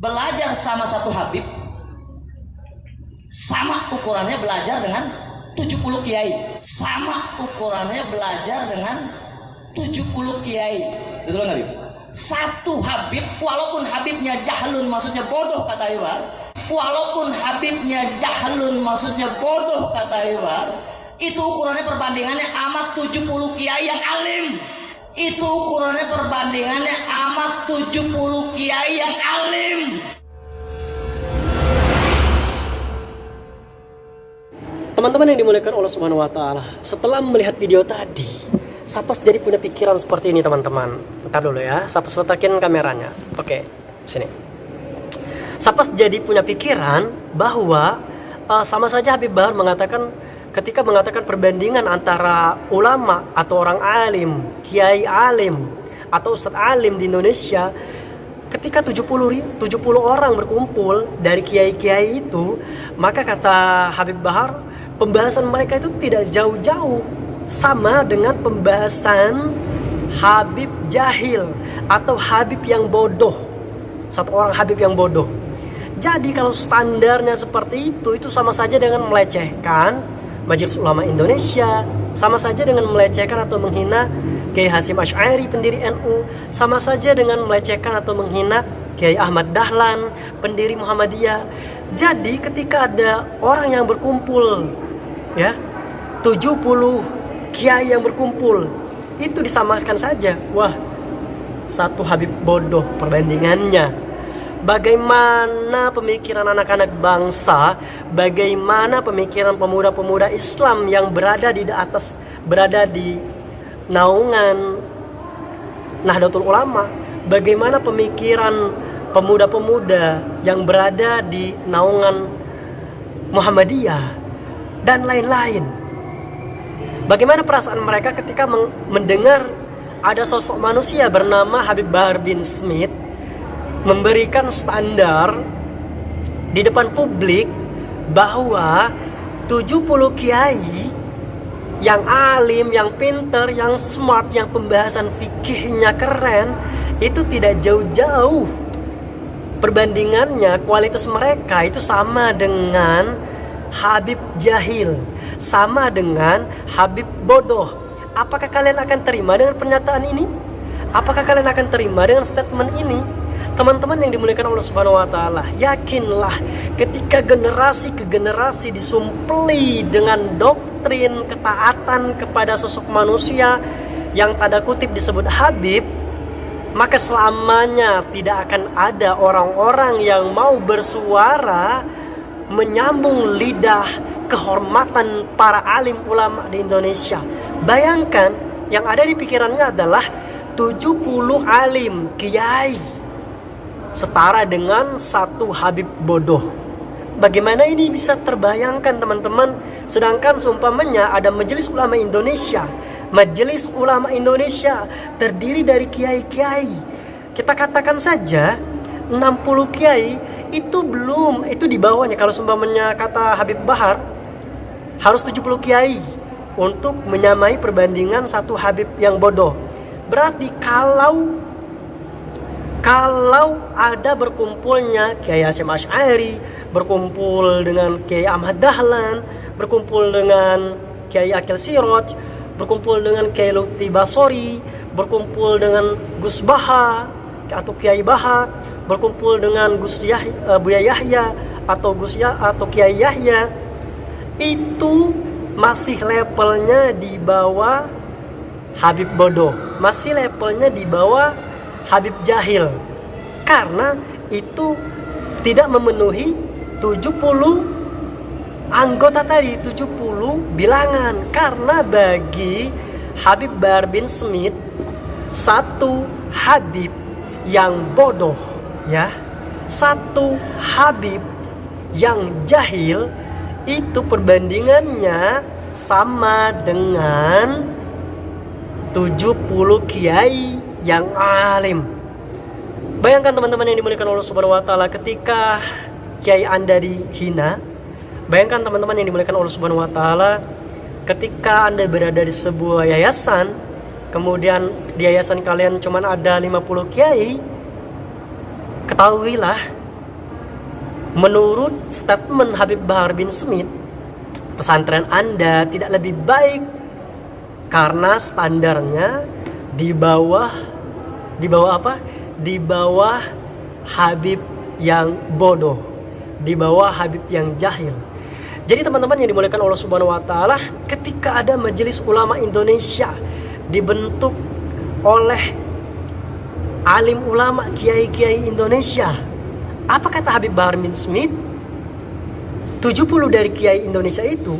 belajar sama satu Habib sama ukurannya belajar dengan 70 kiai. Sama ukurannya belajar dengan 70 kiai. Betul nggak, Habib? Satu Habib, walaupun Habibnya jahlun, maksudnya bodoh kata Iwan. Walaupun Habibnya jahlun, maksudnya bodoh kata Iwan. Itu ukurannya perbandingannya amat 70 kiai yang alim. Itu ukurannya perbandingannya amat 70 kiai yang alim. Teman-teman yang dimuliakan Allah Subhanahu wa taala, setelah melihat video tadi, Sapas jadi punya pikiran seperti ini, teman-teman. Bentar dulu ya, Sapas letakin kameranya. Oke, sini. Sapas jadi punya pikiran bahwa sama saja Habib Bahar mengatakan, ketika mengatakan perbandingan antara ulama atau orang alim, kiai alim atau ustadz alim di Indonesia, ketika 70 orang berkumpul dari kiai-kiai itu, maka kata Habib Bahar, pembahasan mereka itu tidak jauh-jauh sama dengan pembahasan Habib jahil atau Habib yang bodoh. Satu orang Habib yang bodoh. Jadi kalau standarnya seperti itu sama saja dengan melecehkan Majelis Ulama Indonesia, sama saja dengan melecehkan atau menghina Kiai Hasyim Asy'ari pendiri NU, sama saja dengan melecehkan atau menghina Kiai Ahmad Dahlan pendiri Muhammadiyah. Jadi ketika ada orang yang berkumpul, ya, 70 kiai yang berkumpul, itu disamakan saja. Wah, satu Habib bodoh perbandingannya. Bagaimana pemikiran anak-anak bangsa, bagaimana pemikiran pemuda-pemuda Islam yang berada di atas, berada di naungan Nahdlatul Ulama, bagaimana pemikiran pemuda-pemuda yang berada di naungan Muhammadiyah dan lain-lain. Bagaimana perasaan mereka ketika mendengar ada sosok manusia bernama Habib Bahar bin Smith memberikan standar di depan publik bahwa 70 kiai yang alim, yang pinter, yang smart, yang pembahasan fikihnya keren, itu tidak jauh-jauh perbandingannya, kualitas mereka itu sama dengan Habib jahil, sama dengan Habib bodoh. Apakah kalian akan terima dengan pernyataan ini? Apakah kalian akan terima dengan statement ini? Teman-teman yang dimuliakan Allah Subhanahu wa taala, yakinlah ketika generasi ke generasi disumpeli dengan doktrin ketaatan kepada sosok manusia yang tanda kutip disebut Habib, maka selamanya tidak akan ada orang-orang yang mau bersuara menyambung lidah kehormatan para alim ulama di Indonesia. Bayangkan yang ada di pikirannya adalah 70 alim kiai setara dengan satu Habib bodoh. Bagaimana ini bisa terbayangkan, teman-teman? Sedangkan seumpamanya ada Majelis Ulama Indonesia. Majelis Ulama Indonesia terdiri dari kiai-kiai. Kita katakan saja 60 kiai, itu belum, itu di bawahnya. Kalau seumpamanya kata Habib Bahar harus 70 kiai untuk menyamai perbandingan satu Habib yang bodoh. Berarti kalau ada berkumpulnya Kiai Hasyim Asy'ari, berkumpul dengan Kiai Ahmad Dahlan, berkumpul dengan Kiai Akil Siraj, berkumpul dengan Kiai Lutfi Basori, berkumpul dengan Gus Baha atau Kiai Baha, berkumpul dengan Buya Yahya atau atau Kiai Yahya, itu masih levelnya di bawah Habib bodoh, masih levelnya di bawah Habib jahil, karena itu tidak memenuhi 70 anggota tadi, 70 bilangan. Karena bagi Habib Bahar bin Smith, satu Habib yang bodoh, ya, satu Habib yang jahil, itu perbandingannya sama dengan 70 kiai yang alim. Bayangkan teman-teman yang dimuliakan Allah Subhanahu wa taala, ketika kiai Anda dihina. Bayangkan teman-teman yang dimuliakan Allah Subhanahu wa taala, ketika Anda berada di sebuah yayasan, kemudian di yayasan kalian cuma ada 50 kiai, ketahuilah Menurut statement Habib Bahar bin Smith, pesantren Anda tidak lebih baik karena standarnya di bawah apa? Di bawah Habib yang bodoh, di bawah Habib yang jahil. Jadi teman-teman yang dimuliakan Allah Subhanahu wa taala, ketika ada Majelis Ulama Indonesia dibentuk oleh alim ulama kiai-kiai Indonesia, apa kata Habib Bahar bin Smith? 70 dari kiai Indonesia itu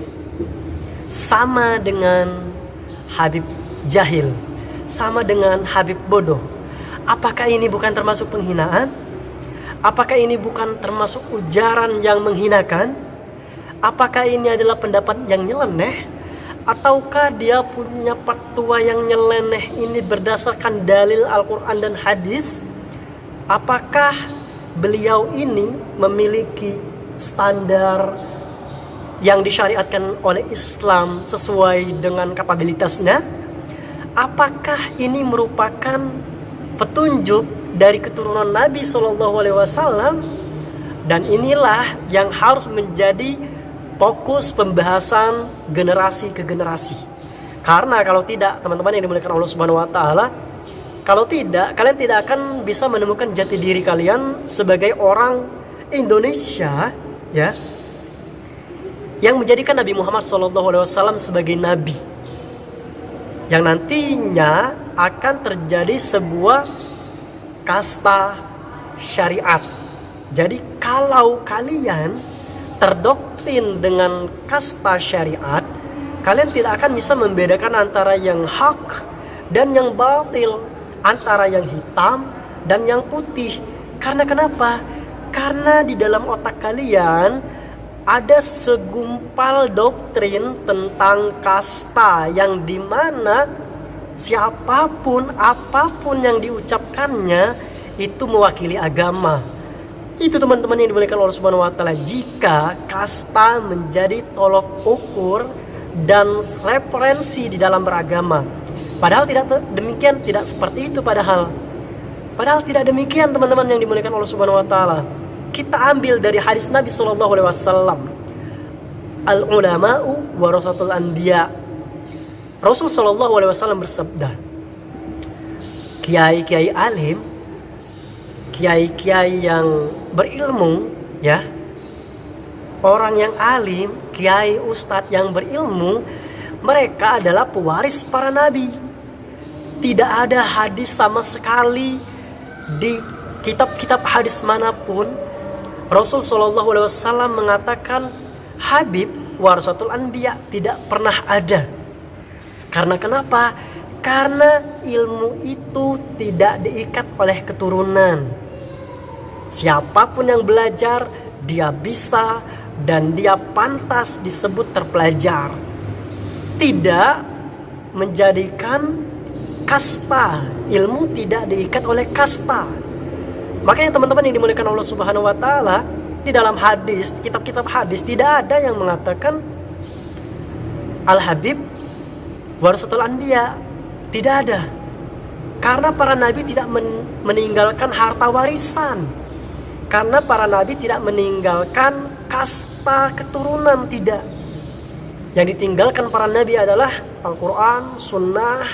sama dengan Habib jahil, sama dengan Habib bodoh. Apakah ini bukan termasuk penghinaan? Apakah ini bukan termasuk ujaran yang menghinakan? Apakah ini adalah pendapat yang nyeleneh? Ataukah dia punya fatwa yang nyeleneh ini berdasarkan dalil Al-Quran dan hadis? Apakah beliau ini memiliki standar yang disyariatkan oleh Islam sesuai dengan kapabilitasnya? Apakah ini merupakan petunjuk dari keturunan Nabi SAW? Dan inilah yang harus menjadi fokus pembahasan generasi ke generasi. Karena kalau tidak, teman-teman yang dimuliakan Allah Subhanahu wa taala, kalau tidak, kalian tidak akan bisa menemukan jati diri kalian sebagai orang Indonesia, ya, yang menjadikan Nabi Muhammad SAW sebagai nabi, yang nantinya akan terjadi sebuah kasta syariat. Jadi kalau kalian terdoktrin dengan kasta syariat, kalian tidak akan bisa membedakan antara yang hak dan yang batil, antara yang hitam dan yang putih. Karena kenapa? Karena di dalam otak kalian ada segumpal doktrin tentang kasta yang dimana siapapun, apapun yang diucapkannya itu mewakili agama. Itu teman-teman yang dimuliakan Allah Subhanahu wa taala, jika kasta menjadi tolok ukur dan referensi di dalam beragama. Padahal tidak demikian, tidak seperti itu padahal tidak demikian teman-teman yang dimuliakan Allah Subhanahu wa taala. Kita ambil dari hadis Nabi sallallahu alaihi wasallam, al ulama'u warasatul anbiya. Rasul sallallahu alaihi wasallam bersabda, kiai-kiai alim, kiai-kiai yang berilmu, ya, orang yang alim, kiai, ustadz yang berilmu, mereka adalah pewaris para nabi. Tidak ada hadis sama sekali di kitab-kitab hadis manapun Rasul Shallallahu Alaihi Wasallam mengatakan Habib warasatul anbiya, tidak pernah ada. Karena kenapa? Karena ilmu itu tidak diikat oleh keturunan. Siapapun yang belajar, dia bisa dan dia pantas disebut terpelajar. Tidak menjadikan kasta, ilmu tidak diikat oleh kasta. Makanya teman-teman yang dimuliakan Allah Subhanahu wa taala, di dalam hadis, kitab-kitab hadis tidak ada yang mengatakan Al-Habib warasatul anbiya. Tidak ada. Karena para nabi tidak meninggalkan harta warisan. Karena para nabi tidak meninggalkan kasta keturunan, tidak. Yang ditinggalkan para nabi adalah Al-Quran, Sunnah,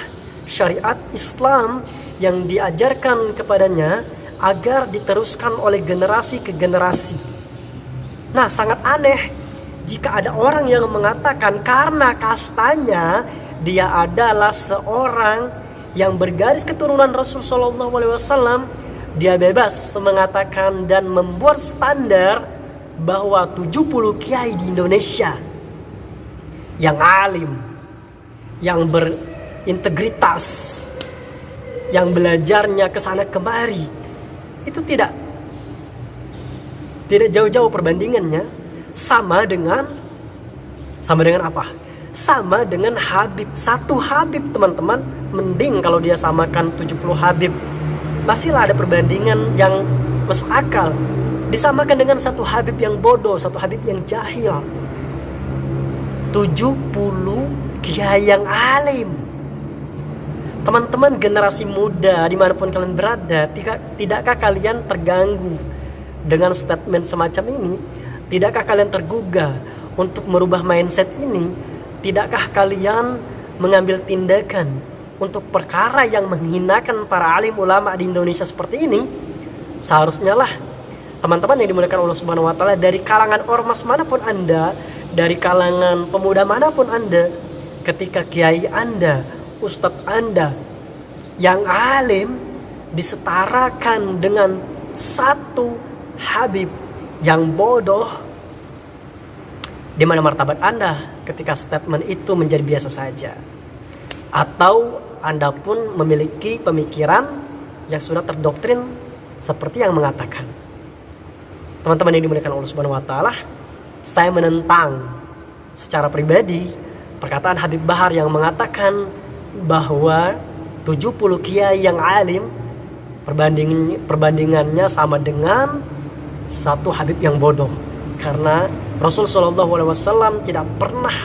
syariat Islam yang diajarkan kepadanya agar diteruskan oleh generasi ke generasi. Nah, sangat aneh jika ada orang yang mengatakan karena kastanya dia adalah seorang yang bergaris keturunan Rasul Shallallahu Alaihi Wasallam, dia bebas mengatakan dan membuat standar bahwa 70 kiai di Indonesia yang alim, yang berintegritas, yang belajarnya kesana kemari, itu tidak jauh-jauh perbandingannya sama dengan apa? Sama dengan Habib. Satu Habib teman-teman, mending kalau dia samakan 70 Habib, masihlah ada perbandingan yang masuk akal. Disamakan dengan satu Habib yang bodoh, satu Habib yang jahil. 70 kiai yang alim. Teman-teman generasi muda dimanapun kalian berada, tidakkah kalian terganggu dengan statement semacam ini? Tidakkah kalian tergugah untuk merubah mindset ini? Tidakkah kalian mengambil tindakan untuk perkara yang menghinakan para alim ulama di Indonesia seperti ini? Seharusnya lah teman-teman yang dimuliakan Allah Subhanahu wa taala, dari kalangan ormas manapun Anda, dari kalangan pemuda manapun Anda, ketika kiai Anda, ustadz Anda yang alim disetarakan dengan satu habib yang bodoh, di mana martabat Anda ketika statement itu menjadi biasa saja? Atau Anda pun memiliki pemikiran yang sudah terdoktrin seperti yang mengatakan. Teman-teman yang dimuliakan Allah Subhanahu wa taala, saya menentang secara pribadi perkataan Habib Bahar yang mengatakan bahwa 70 kiai yang alim perbandingannya sama dengan satu Habib yang bodoh. Karena Rasul Shallallahu Alaihi Wasallam tidak pernah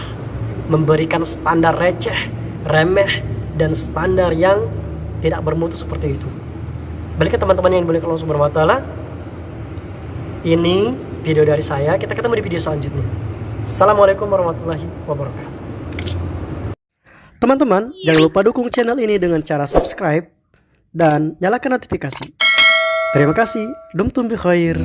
memberikan standar receh, remeh, dan standar yang tidak bermutu seperti itu. Balik ke teman-teman yang dimuliakan Allah Subhanahu wa taala, ini video dari saya. Kita ketemu di video selanjutnya. Assalamualaikum warahmatullahi wabarakatuh. Teman-teman, jangan lupa dukung channel ini dengan cara subscribe dan nyalakan notifikasi. Terima kasih. Dumtum bi khair.